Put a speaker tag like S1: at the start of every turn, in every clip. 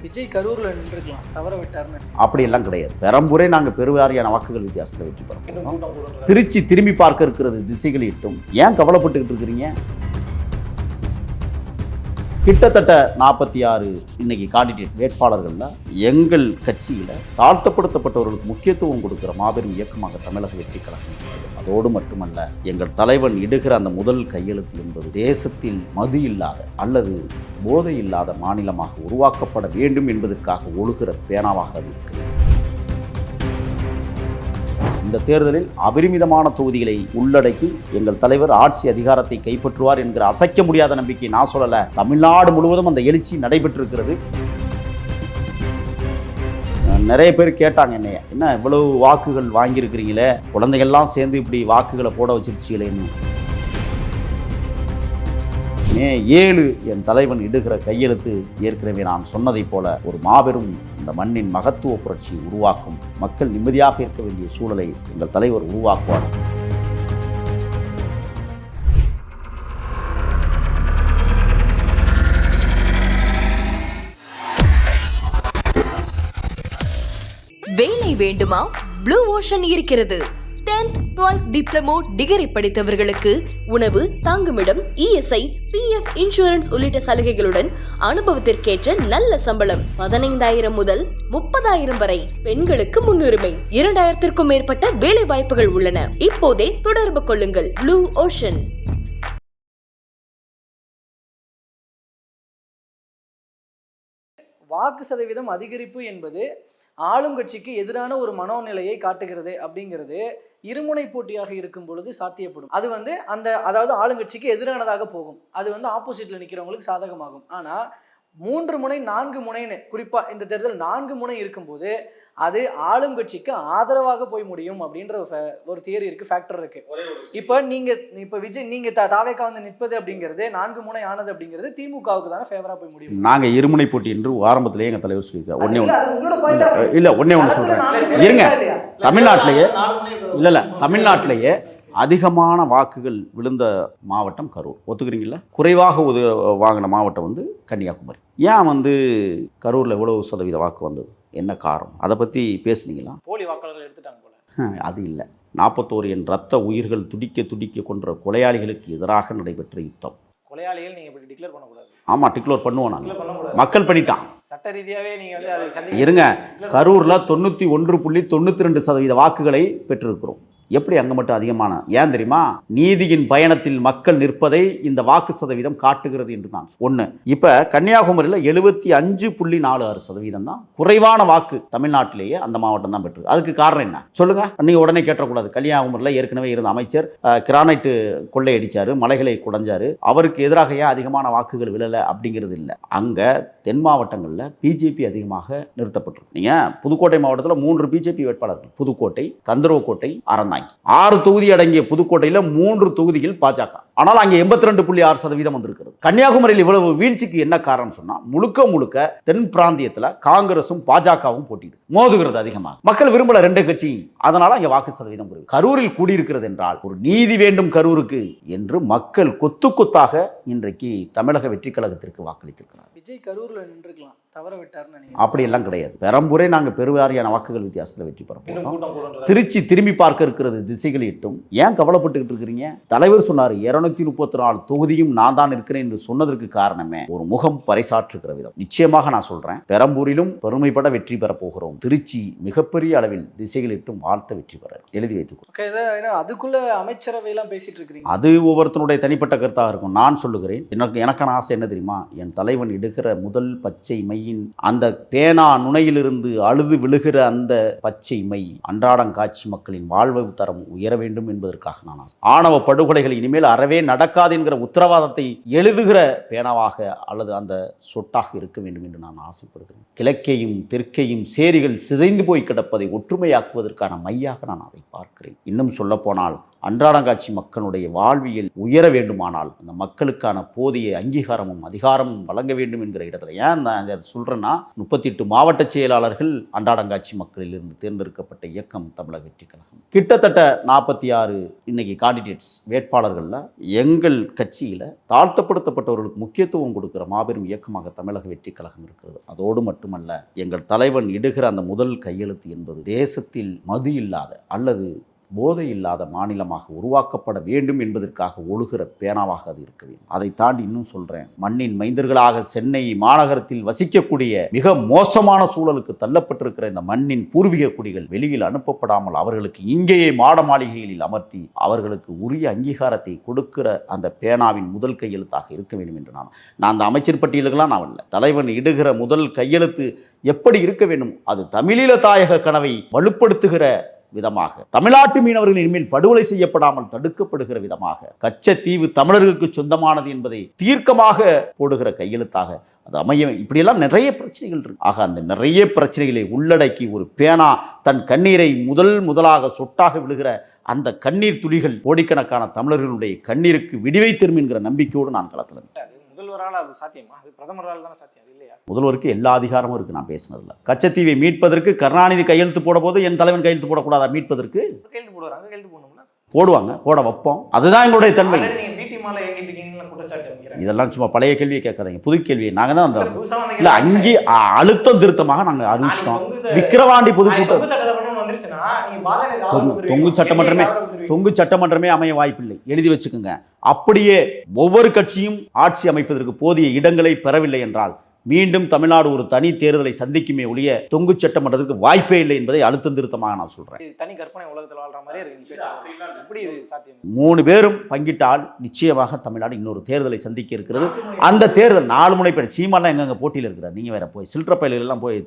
S1: விஜய் கரூர்ல நின்றுக்கலாம், தவற விட்டார்னு
S2: அப்படியெல்லாம் கிடையாது. பெரம்பூரே நாங்கள் பெருவாரியான வாக்குகள் வித்தியாசத்தில் வெற்றி பெறோம். திருச்சி திரும்பி பார்க்க இருக்கிறது திசைகள் இட்டும். ஏன் கவலைப்பட்டுக்கிட்டு இருக்கிறீங்க? கிட்டத்தட்ட 46 இன்னைக்கு காண்டிடேட் வேட்பாளர்கள்ல எங்கள் கட்சியில தாழ்த்தப்படுத்தப்பட்டவர்களுக்கு முக்கியத்துவம் கொடுக்கிற மாபெரும் இயக்கமாக தமிழக வெற்றி கழகம். அதோடு மட்டுமல்ல, எங்கள் தலைவன் இடுகிற அந்த முதல் கையெழுத்து என்பது தேசத்தில் மது இல்லாத அல்லது போதை இல்லாத மாநிலமாக உருவாக்கப்பட வேண்டும் என்பதற்காக ஒழுகிற பேனாவாக அது இருக்கிறது. இந்த தேர்தலில் அபரிமிதமான தொகுதிகளை உள்ளடக்கி எங்கள் தலைவர் ஆட்சி அதிகாரத்தை கைப்பற்றுவார் என்கிற அசைக்க முடியாத நம்பிக்கை நான் சொல்லல. தமிழ்நாடு முழுவதும் அந்த எழுச்சி நடைபெற்றிருக்கிறது. நிறைய பேர் கேட்டாங்க என்ன இவ்வளவு வாக்குகள் வாங்கியிருக்கிறீங்களே, குழந்தைகள்லாம் சேர்ந்து இப்படி வாக்குகளை போட வச்சிருச்சீங்களேன்னு. மே 7 என் தலைவன் இடுகிற கையெழுத்து ஏற்கனவே நான் சொன்னதைப் போல ஒரு மாபெரும் இந்த மண்ணின் மகத்துவ புரட்சி உருவாக்கும். மக்கள் நிம்மதியாக இருக்க வேண்டிய சூழலை எங்கள் தலைவர் உருவாக்குவார்.
S3: வேலை வேண்டுமா? ப்ளூ ஓஷன் இருக்கிறது. 10th 12th டிப்ளமோ டிகிரி படித்தவர்களுக்கு உணவு, தங்குமிடம், இஎஸ்ஐ, PF இன்சூரன்ஸ் உள்ளிட்ட சலுகைகளுடன் அனுபவத்திற்கேற்ற நல்ல சம்பளம் 15,000 முதல் 30,000 வரை. பெண்களுக்கு முன்னுரிமை. 2,000க்கும் மேற்பட்ட வேலை வாய்ப்புகள் உள்ளன. இப்போதே தொடர்பு கொள்ளுங்கள். Blue ocean.
S1: வாக்கு சதவீதம் அதிகரிப்பு என்பது ஆளும் கட்சிக்கு எதிரான ஒரு மனோநிலையை காட்டுகிறது அப்படிங்கிறது இருமுனை போட்டியாக இருக்கும் பொழுது சாத்தியப்படும். அது அதாவது ஆளுங்கட்சிக்கு எதிரானதாக போகும். அது ஆப்போசிட்ல நிற்கிறவங்களுக்கு சாதகமாகும். ஆனா 3 முனை 4 முனைன்னு, குறிப்பா இந்த தேர்தல் 4 முனை இருக்கும்போது அது ஆளும் கட்சிக்கு ஆதரவாக போய் முடியும் அப்படின்ற ஒரு தியரி இருக்கு, ஃபேக்டர் இருக்கு. இப்ப விஜய் நீங்க தாவேக்கா நிற்பது அப்படிங்கிறது 4 முனை ஆனது அப்படிங்கிறது திமுகவுக்கு தானே ஃபேவரா போய் முடியும்.
S2: நாங்க இருமுனை போட்டி என்று ஆரம்பத்திலேயே எங்க தலைவர் சொல்லியிருக்காரு. ஒன்னே ஒன்று சொல்றேன் இருங்க. தமிழ்நாட்டிலேயே அதிகமான வாக்குகள் விழுந்த மாவட்டம் கரூர். ஒத்துக்கிறீங்களா? குறைவாக வாங்கின மாவட்டம் கன்னியாகுமரி. ஏன் கரூர்ல எவ்வளவு சதவீத வாக்கு வந்தது? என்ன காரணம்? அதை பற்றி பேசுனீங்களா?
S1: போலி வாக்காளர்கள் எடுத்துட்டாங்க போல.
S2: அது இல்லை. 41 என் ரத்த உயிர்கள் துடிக்க துடிக்க கொன்ற கொலையாளிகளுக்கு எதிராக நடைபெற்ற யுத்தம்.
S1: கொலையாளிகள் நீங்க இப்படி டிக்ளேர் பண்ணக்கூடாது.
S2: ஆமாம், டிக்ளேர் பண்ணுவோம். நாங்கள் மக்கள் பண்ணிட்டான்.
S1: சட்ட ரீதியாகவே நீங்க
S2: இருங்க. கரூரில் 91.92% வாக்குகளை பெற்றிருக்கிறோம். எப்படி அங்கே மட்டும் அதிகமான? ஏன் தெரியுமா? நீதியின் பயணத்தில் மக்கள் நிற்பதை இந்த வாக்கு சதவீதம் காட்டுகிறது என்று நான் ஒன்று. இப்போ கன்னியாகுமரியில் 75.46% தான் குறைவான வாக்கு தமிழ்நாட்டிலேயே அந்த மாவட்டம் தான் பெற்று. அதுக்கு காரணம் என்ன சொல்லுங்க? நீங்கள் உடனே கேட்டக்கூடாது. கன்னியாகுமரியில் ஏற்கனவே இருந்த அமைச்சர் கிரானைட்டு கொள்ளையடிச்சாரு, மலைகளை குடைஞ்சாரு, அவருக்கு எதிராக ஏன் அதிகமான வாக்குகள் விழலை அப்படிங்கிறது இல்லை. அங்கே தென் மாவட்டங்களில் பிஜேபி அதிகமாக நிறுத்தப்பட்டிருக்கு. நீங்கள் புதுக்கோட்டை மாவட்டத்தில் 3 பிஜேபி வேட்பாளர்கள், புதுக்கோட்டை, கந்தரவக்கோட்டை, அரநாய். 6 தொகுதி அடங்கிய புதுக்கோட்டையில் 3 தொகுதியில் பாஜக. ஆனால் அங்கே 82.6% வந்திருக்கிறது. கன்னியாகுமரியில் இவ்வளவு வீழ்ச்சிக்கு என்ன காரணம் சொன்னா, முழுக்க தென் பிராந்தியத்தில் காங்கிரசும் பாஜகவும் போட்டியிடு மோதுகிறது அதிகமாக. மக்கள் விரும்பல 2 கட்சி. அதனால அங்கே வாக்கு சதவீதம் குறைவு. கரூரில் கூடியிருக்கிறது என்றால் ஒரு நீதி வேண்டும் கரூருக்கு என்று மக்கள் கொத்தாக இன்றைக்கு தமிழக வெற்றி கழகத்திற்கு வாக்களித்திருக்கிறார்.
S1: விஜய் கரூர்ல நின்றுக்கலாம், தவற விட்டார்னு.
S2: அப்படியெல்லாம் கிடையாது. பெரம்பூரே நாங்கள் பெருவாரியான வாக்குகள் வித்தியாசத்தில் வெற்றி பெறப்போம். திருச்சி திரும்பி பார்க்க இருக்கிறது திசைகள் இட்டும். ஏன் கவலைப்பட்டுக்கிட்டு இருக்கிறீங்க? தலைவர் சொன்னார் 234 தொகுதியும் நான் தான் இருக்கிறேன் என்று சொன்னதற்கு காரணமே ஒரு முகம் பறைசாற்றுகிற விதம். நிச்சயமாக நான் சொல்றேன், பெரம்பூரிலும் பெருமைப்பட வெற்றி பெற போகிறோம். திருச்சி மிகப்பெரிய அளவில் திசைகள் இட்டும் வாழ்த்த வெற்றி பெற எழுதி வைத்துக்கோ.
S1: அதுக்குள்ள அமைச்சரவை எல்லாம் பேசிட்டு இருக்கிறீங்க.
S2: அது ஒவ்வொருத்தனுடைய தனிப்பட்ட கருத்தாக இருக்கும். நான் சொல்லுகிறேன், எனக்கான ஆசை என்ன தெரியுமா? என் தலைவன் இடுகிற முதல் பச்சை மையின் அந்த பேனா நுனையிலிருந்து அழுது விழுகிற அந்த பச்சை மை அன்றாடங்காட்சி மக்களின் வாழ்வு தரம் உயர வேண்டும் என்பதற்காக நான் ஆணவ படுகொலைகள் இனிமேல் அறவே நடக்காது என்கிற உத்தரவாதத்தை எழுதுகிற பேனாவாக அல்லது அந்த சொட்டாக இருக்க வேண்டும் என்று நான் ஆசைப்படுகிறேன். கிழக்கையும் தெற்கையும் சேரிகள் சிதைந்து போய் கிடப்பதை ஒற்றுமையாக்குவதற்கான மையாக நான் அதை பார்க்கிறேன். இன்னும் சொல்ல போனால் அன்றாடங்காட்சி மக்களுடைய வாழ்வியல் உயர வேண்டுமானால் அந்த மக்களுக்கான போதிய அங்கீகாரமும் அதிகாரமும் வழங்க வேண்டும் என்கிற இடத்துல ஏன் நான் அதை சொல்கிறேன்னா, 38 மாவட்ட செயலாளர்கள் அன்றாடங்காட்சி மக்களில் இருந்து தேர்ந்தெடுக்கப்பட்ட இயக்கம் தமிழக வெற்றி கழகம். கிட்டத்தட்ட 46 இன்னைக்கு காண்டிடேட்ஸ் வேட்பாளர்களில் எங்கள் கட்சியில் தாழ்த்தப்படுத்தப்பட்டவர்களுக்கு முக்கியத்துவம் கொடுக்கிற மாபெரும் இயக்கமாக தமிழக வெற்றி கழகம் இருக்கிறது. அதோடு மட்டுமல்ல, எங்கள் தலைவன் இடுகிற அந்த முதல் கையெழுத்து என்பது தேசத்தில் மது இல்லாத அல்லது போதை இல்லாத மாநிலமாக உருவாக்கப்பட வேண்டும் என்பதற்காக ஒழுகிற பேனாவாக அது இருக்க வேண்டும். அதை தாண்டி இன்னும் சொல்கிறேன், மண்ணின் மைந்தர்களாக சென்னை மாநகரத்தில் வசிக்கக்கூடிய மிக மோசமான சூழலுக்கு தள்ளப்பட்டிருக்கிற இந்த மண்ணின் பூர்வீக குடிகள் வெளியில் அனுப்பப்படாமல் அவர்களுக்கு இங்கேயே மாட மாளிகைகளில் அமர்த்தி அவர்களுக்கு உரிய அங்கீகாரத்தை கொடுக்கிற அந்த பேனாவின் முதல் கையெழுத்தாக இருக்க வேண்டும் என்று நான் அந்த அமைச்சர் பட்டியலுக்கெல்லாம் நான் இல்லை. தலைவன் இடுகிற முதல் கையெழுத்து எப்படி இருக்க வேண்டும்? அது தமிழீழ தாயக கனவை வலுப்படுத்துகிற விதமாக, தமிழ்நாட்டு மீனவர்கள் இனிமேல் படுகொலை செய்யப்படாமல் தடுக்கப்படுகிற விதமாக, கச்சத்தீவு தமிழர்களுக்கு சொந்தமானது என்பதை தீர்க்கமாக போடுகிற கையெழுத்தாக அது அமைய. இப்படியெல்லாம் நிறைய பிரச்சனைகள் இருக்கு. ஆக அந்த நிறைய பிரச்சனைகளை உள்ளடக்கி ஒரு பேனா தன் கண்ணீரை முதலாக சொட்டாக விழுகிற அந்த கண்ணீர் துளிகள் கோடிக்கணக்கான தமிழர்களுடைய கண்ணீருக்கு விடிவை தரும் என்கிற நம்பிக்கையோடு நான் களத்தில்.
S1: முதல்வரால் அது சாத்தியமா? அது பிரதமரால் தானே சாத்தியம், இல்லையா?
S2: முதல்வருக்கு எல்லா அதிகாரமும் இருக்கு. நான் பேசினதில்ல. கச்சத்தீவை மீட்பதற்கு கருணாநிதி கையெழுத்து போட போது என் தலைவன் கையெழுத்து போடக்கூடாதா? மீட்பதற்கு
S1: கையெழுத்து போடுவாங்க, கையெழுத்து போடணும்ல, போடுவாங்க,
S2: போட வைப்போம். அதுதான் எங்களுடைய தன்மை. இதெல்லாம் சும்மா பழைய கேள்வியை கேட்காதீங்க, புது கேள்வியை நாங்கள் தான் அந்த இல்லை அங்கே அழுத்தம் திருத்தமாக நாங்கள் அறிவிச்சிட்டோம். விக்கிரவாண்டி பொதுக்கூட்டம் தொங்கு சட்டமன்றமே அமைய வாய்ப்பில்லை, எழுதி வச்சுக்கோங்க. அப்படியே ஒவ்வொரு கட்சியும் ஆட்சி அமைப்பதற்கு போதிய இடங்களை பெறவில்லை என்றால் மீண்டும் தமிழ்நாடு ஒரு தனி தேர்தலை சந்திக்குமே ஒழிய தொங்கு சட்டமன்றத்துக்கு வாய்ப்பே இல்லை என்பதை அழுத்தம் திருத்தமாக நான் சொல்றேன்.
S1: தனி கற்பனை உலகத்தில் வாழ்ற மாதிரி இருக்கு.
S2: 3 பேரும் பங்கிட்டால் நிச்சயமாக தமிழ்நாடு இன்னொரு தேர்தலை சந்திக்க இருக்கிறது. அந்த தேர்தல் 4 முனை பேர் சீமாலாம் எங்க போட்டியில் இருக்கிறார். நீங்க வேற போய் சில்ட்ர பயில எல்லாம் போய்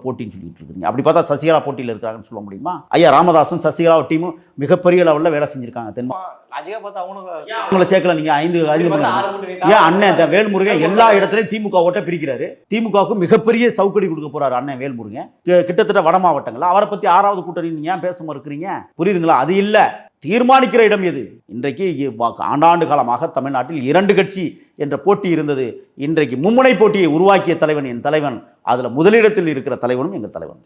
S2: போட்டின்னு சொல்லிட்டு இருக்கீங்க. அப்படி பார்த்தா சசிகலா போட்டியில் இருக்கிறாங்கன்னு சொல்ல முடியுமா? ஐயா ராமதாசும் சசிகலா டீமும் மிகப்பெரிய லெவலில் வேலை செஞ்சிருக்காங்க. அவங்கள சேர்க்கல. நீங்க 5 ஏன் அண்ணன் வேல்முருகன் எல்லா இடத்துலையும் திமுக ஓட்ட பிரிக்கிறாரு. திமுகவுக்கு மிகப்பெரிய சவுக்கடி கொடுக்க போறாரு அண்ணன் வேல்முருகன். கிட்டத்தட்ட வட மாவட்டங்கள். அவரை பத்தி 6வது கூட்டணி நீங்க ஏன் பேச மறுக்கிறீங்க? புரியுதுங்களா? அது இல்ல, தீர்மானிக்கிற இடம் எது? இன்றைக்கு ஆண்டாண்டு காலமாக தமிழ்நாட்டில் 2 கட்சி என்ற போட்டி இருந்தது. இன்றைக்கு மும்முனை போட்டியை உருவாக்கிய தலைவன் என் தலைவன். அதுல முதலிடத்தில் இருக்கிற தலைவனும் எங்க தலைவன்.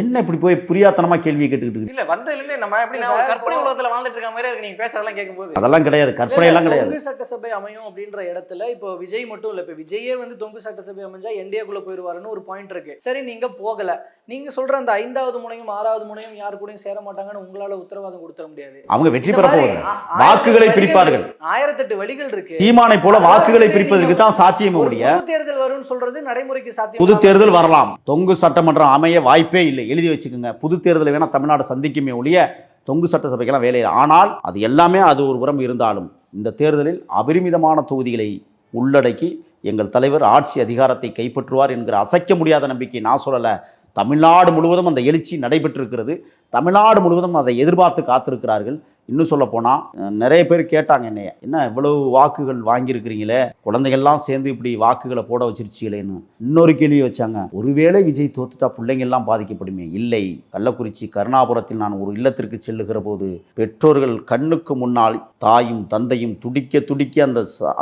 S2: என்ன இப்படி போய் புரியாத்தனமா கேள்வி கேட்டுக்கிட்டு
S1: இல்ல, வந்ததிலிருந்தே நம்ம எப்படி கற்பனை உலகத்துல வாழ்ந்துட்டு இருக்க மாதிரி இருக்கு. நீங்க பேசறதெல்லாம் கேட்கும்போது
S2: அதெல்லாம் கிடையாது, கற்பனை எல்லாம் கிடையாது.
S1: தொங்கு சட்டசபை அமையும் அப்படின்ற இடத்துல இப்போ விஜய் மட்டும் இல்ல, இப்ப விஜயே வந்து தொங்கு சட்டசபை அமைஞ்சா என்டிஏக்குள்ள போயிருவாருன்னு ஒரு பாயிண்ட் இருக்கு. சரி, நீங்க போகல, நீங்க சொல்ற அந்த 5வது முனையும் 6வது முனையும் யாரு கூடயும் சேர மாட்டாங்கன்னு உங்களால உத்தரவாதம் கொடுத்துட முடியாது.
S2: அவங்க வெற்றி பெற போவாங்க, வாக்குகளை பிரிப்பார்கள்.
S1: 1008 வழிகள் இருக்கு.
S2: சீமானை போல வாக்குகளை பிரிப்பதற்கு தான் சாத்தியம்.
S1: பொது தேர்தல் வரும்னு சொல்றது நடைமுறைக்கு சாத்தியம்.
S2: புது தேர்தல் வரலாம், தொங்கு சட்டமன்றம் அமைய வாய்ப்பே இல்லை, எழுதி வச்சுக்கோங்க. புது தேர்தலை வேணா தமிழ்நாடு சந்திக்குமே ஒழிய தொங்கு சட்டசபைக்கெல்லாம் வேலையில். ஆனால் அது எல்லாமே அது ஒரு புறம் இருந்தாலும் இந்த தேர்தலில் அபரிமிதமான தொகுதிகளை உள்ளடக்கி எங்கள் தலைவர் ஆட்சி அதிகாரத்தை கைப்பற்றுவார் என்கிற அசைக்க முடியாத நம்பிக்கை நான் சொல்லலை. தமிழ்நாடு முழுவதும் அந்த எழுச்சி நடைபெற்றிருக்கிறது. தமிழ்நாடு முழுவதும் அதை எதிர்பார்த்து காத்திருக்கிறார்கள். இன்னும் சொல்ல போனால் நிறைய பேர் கேட்டாங்க என்னைய, என்ன இவ்வளவு வாக்குகள் வாங்கியிருக்கிறீங்களே, குழந்தைகள்லாம் சேர்ந்து இப்படி வாக்குகளை போட வச்சிருச்சீங்களேன்னு இன்னொரு கேள்வி வச்சாங்க. ஒருவேளை விஜய் தோத்துட்டா பிள்ளைங்கள்லாம் பாதிக்கப்படுமே? இல்லை. கள்ளக்குறிச்சி கருணாபுரத்தில் நான் ஒரு இல்லத்திற்கு செல்லுகிற போது பெற்றோர்கள் கண்ணுக்கு முன்னால் தாயும் தந்தையும் துடிக்க துடிக்க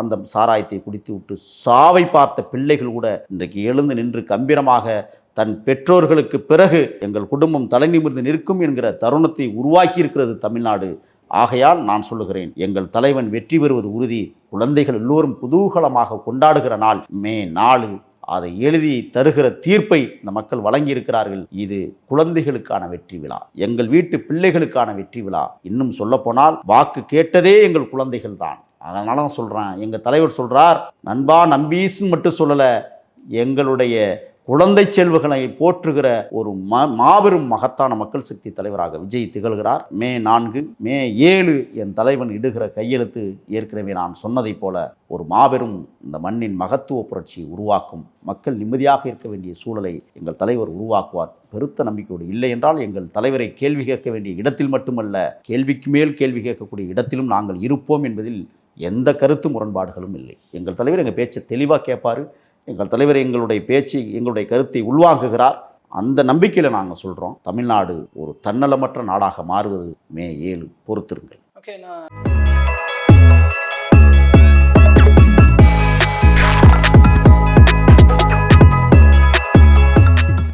S2: அந்த சாராயத்தை குடித்து விட்டு சாவை பார்த்த பிள்ளைகள் கூட இன்றைக்கு எழுந்து நின்று கம்பீரமாக தன் பெற்றோர்களுக்கு பிறகு எங்கள் குடும்பம் தலை நிமிர்ந்து நிற்கும் என்கிற தருணத்தை உருவாக்கி இருக்கிறது தமிழ்நாடு. ஆகையால் நான் சொல்லுகிறேன், எங்கள் தலைவன் வெற்றி பெறுவது உறுதி. குழந்தைகள் எல்லோரும் குதூகலமாக கொண்டாடுகிற நாள் மே 4. அதை எழுதி தருகிற தீர்ப்பை இந்த மக்கள் வழங்கி இருக்கிறார்கள். இது குழந்தைகளுக்கான வெற்றி விழா, எங்கள் வீட்டு பிள்ளைகளுக்கான வெற்றி விழா. இன்னும் சொல்ல போனால் வாக்கு கேட்டதே எங்கள் குழந்தைகள் தான். அதனால தான் சொல்றேன், எங்க தலைவர் சொல்றார், நண்பா நம்பீஸ்ன்னு மட்டும் சொல்லல, எங்களுடைய குழந்தை செல்வங்களை போற்றுகிற ஒரு மாபெரும் மகத்தான மக்கள் சக்தி தலைவராக விஜய் திகழ்கிறார். மே 4 மே 7 என் தலைவன் இடுகிற கையெழுத்து ஏற்கனவே நான் சொன்னதை போல ஒரு மாபெரும் இந்த மண்ணின் மகத்துவ புரட்சியை உருவாக்கும். மக்கள் நிம்மதியாக இருக்க வேண்டிய சூழலை எங்கள் தலைவர் உருவாக்குவார். பெருத்த நம்பிக்கையோடு. இல்லை என்றால் எங்கள் தலைவரை கேள்வி கேட்க வேண்டிய இடத்தில் மட்டுமல்ல, கேள்விக்கு மேல் கேள்வி கேட்கக்கூடிய இடத்திலும் நாங்கள் இருப்போம் என்பதில் எந்த கருத்து முரண்பாடுகளும் இல்லை. எங்கள் தலைவர் எங்கள் பேச்சை தெளிவாக கேட்பார். எங்கள் தலைவர் எங்களுடைய பேச்சு எங்களுடைய கருத்தை உள்வாங்குகிறார். அந்த நம்பிக்கையில் நாங்கள் சொல்கிறோம், தமிழ்நாடு ஒரு தன்னலமற்ற நாடாக மாறுவது மே 7. பொறுத்திருங்கள்.
S1: ஓகே, நான்